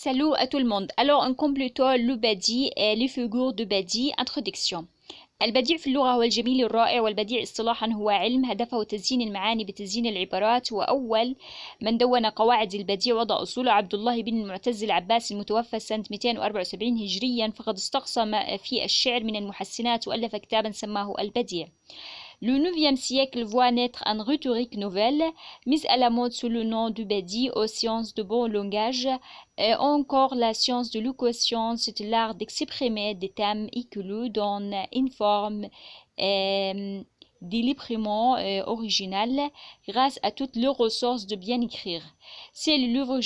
Salut à tout le monde. Alors, en complétant le badi et les figures de badi, introduction. البديع في اللغة هو الجميل الرائع، والبديع اصطلاحا هو علم هدفه تزيين المعاني بتزيين العبارات. وأول من دون قواعد البديع وضع أصوله عبد الله بن المعتز العباسي المتوفى سنة 274 هجريا، فقد استقصى ما في الشعر من المحسنات وألف كتابا سماه البديع. Le 9e siècle voit naître une rhétorique nouvelle, mise à la mode sous le nom du badi aux sciences de bon langage, et encore la science de l'équation, c'est l'art d'exprimer des thèmes éculés dans une forme délibérément originale, grâce à toutes leurs ressources de bien écrire. C'est le livre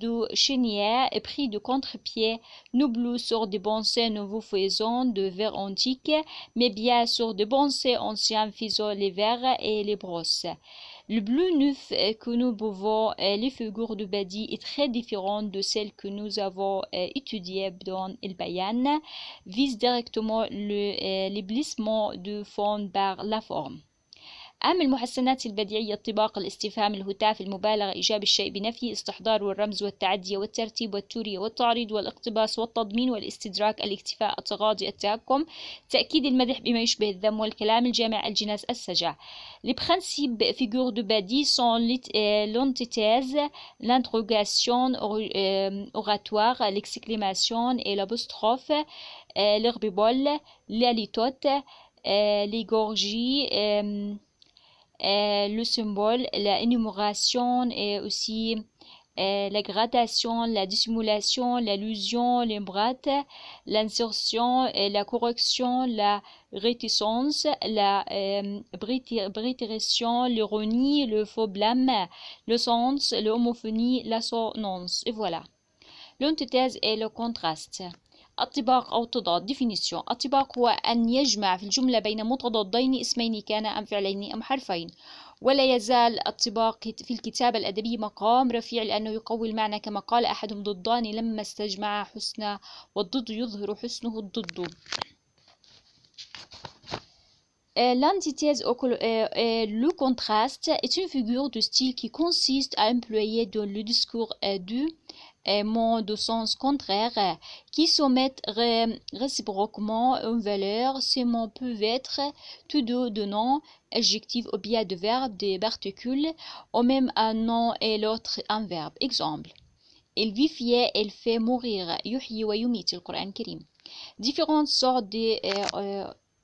de Chénier, pris de contre-pied, non sur des pensées nouveaux faisant de vers antiques, mais bien sur des pensées anciens faisant les vers et les brosses. Le bleu neuf que nous pouvons les figures de badi est très différent de celles que nous avons étudiées dans El Bayan, vise directement l'éblissement de fond par la forme. أهم المحسنات البديعية الطباق، الاستفهام، الهتاف، المبالغة، إيجاب الشيء بنفيه، استحضار والرمز والتعدية والترتيب والتورية والتعريض والاقتباس والتضمين والاستدراك، الاكتفاء، التغاضي، التهكم، تأكيد المدح بما يشبه الذم والكلام الجامع، الجناس، السجع. Les principes figures de badi sont l'antithèse, l'interrogation oratoire, l'exclamation et l'apostrophe, l'herbibole, l'halitote, l'égorgie, le symbole, la énumération et aussi la gradation, la dissimulation, l'allusion, l'embrate, l'insertion, la correction, la réticence, la brétération, l'ironie, le faux blâme, le sens, l'homophonie, l'assonance. Et voilà. L'antithèse et le contraste. الطباق أو تضاد. definition. الطباق هو أن يجمع في الجملة بين متضادين اسمين كان أم فعلين أم حرفين. ولا يزال الطباق في الكتابة الأدبية مقام رفيع، لأنه يقوي المعنى، كما قال أحدهم: ضدان لما استجمعا حسنا، والضد يظهر حسنه الضد. L'antithèse le contraste est une figure de style qui consiste à employer dans le discours deux mots de sens contraire qui soumettent réciproquement une valeur. Ces mots peuvent être tous deux de noms, adjectifs ou bien de verbes, des particules, ou même un nom et l'autre un verbe. Exemple: il vivait, il fait mourir. يحيي ويميت. القرآن الكريم. Différentes sortes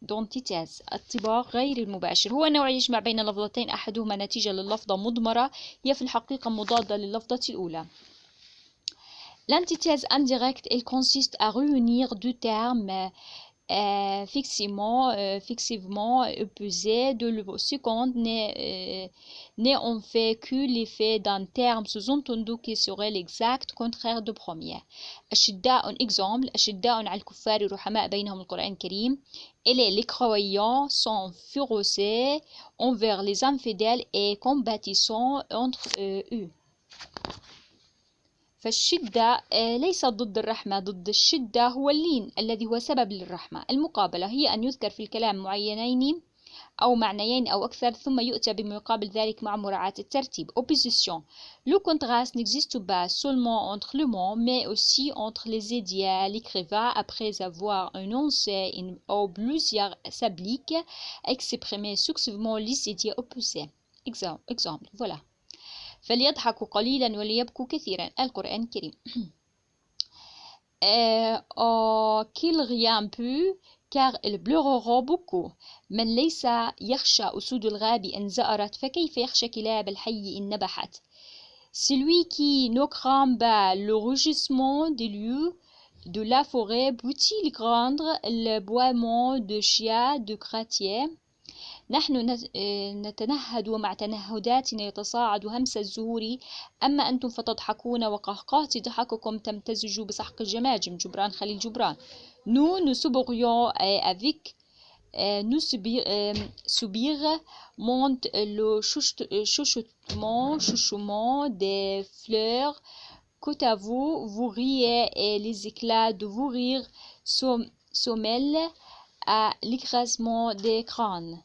d'antithèse. الطباق غير المباشر هو نوع يجمع بين لفظتين أحدهما نتيجة لللفظة مضمرة هي في الحقيقة مضادة لللفظة الأولى. L'antithèse indirecte, elle consiste à réunir deux termes fixement opposés, de le second n'est en fait que l'effet d'un terme sous-entendu qui serait l'exact contraire du premier. الشداء exemple: الشداء على الكفار رحماء بينهم. القرآن الكريم. Et les croyants sont féroceux envers les infidèles et compatissants entre eux. فالشدة ليست ضد الرحمة، ضد الشدة هو اللين الذي هو سبب للرحمة. المقابلة هي أن يذكر في الكلام معينين أو معنيين أو أكثر، ثم يؤتى بمقابل ذلك مع مراعاة الترتيب. Opposition. Le contraste n'existe pas seulement entre le mot, mais aussi entre les idées. L'écrivain, après avoir énoncé une ou plusieurs s'applique à exprimer successivement les idées opposées. Exemple. Voilà. فليضحكوا قليلا وليبكوا كثيرا. القرآن الكريم. Qu'il rien peut car ils pleureront beaucoup. من ليس يخشى أسود الغاب إن زأرت فكيف يخشى كلاب الحي إن نبحت. Celui qui ne craint pas le rugissement des lieux de la forêt peut-il craindre le boiement de chiens de cratiers. نحن نتنهد ومع تنهداتنا يتصاعد همس الزهور، أما أنتم فتضحكون وقهقهة ضحككم تمتزج بسحق الجماجم. جبران خليل جبران. Nous nous souberions avec nous subir monte le chuchotement des fleurs. Quant à vous, vous riez et les éclats de vos rires se mêlent à l'écrasement des crânes.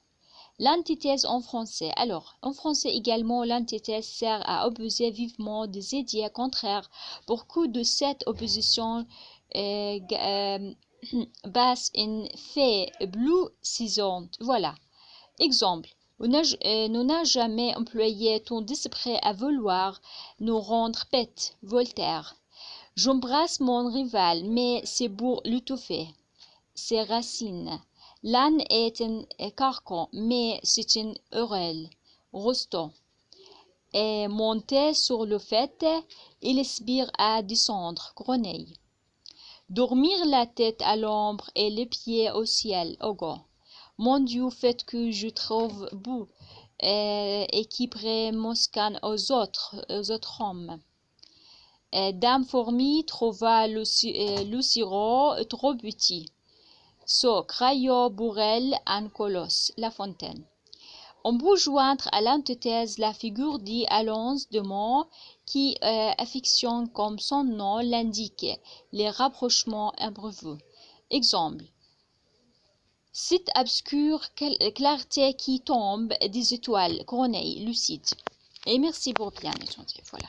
L'antithèse en français. Alors, en français également, l'antithèse sert à opposer vivement des idées contraires. Beaucoup de cette opposition base en faits bleu-saisons. Voilà. Exemple. On n'a jamais employé ton d'esprit à vouloir nous rendre bêtes. Voltaire. J'embrasse mon rival, mais c'est pour l'étouffer. C'est Racine. L'âne est un carcan, mais c'est une orelle. Rostand. Et monté sur le fait, il aspire à descendre. Grenouille. Dormir la tête à l'ombre et les pieds au ciel. Hugo. Mon Dieu, fait que je trouve beau et qui prête Moscane aux autres hommes. Dame Fourmi trouva le sirop trop petit. So, Crayo, Bourrel, un colosse, La Fontaine. On peut joindre à l'antithèse la figure d'Alonso de Mont qui affectionne comme son nom l'indique les rapprochements imprévus. Exemple. Site obscur, clarté qui tombe des étoiles, Corneille, lucide. Et merci pour bien écouter. Voilà.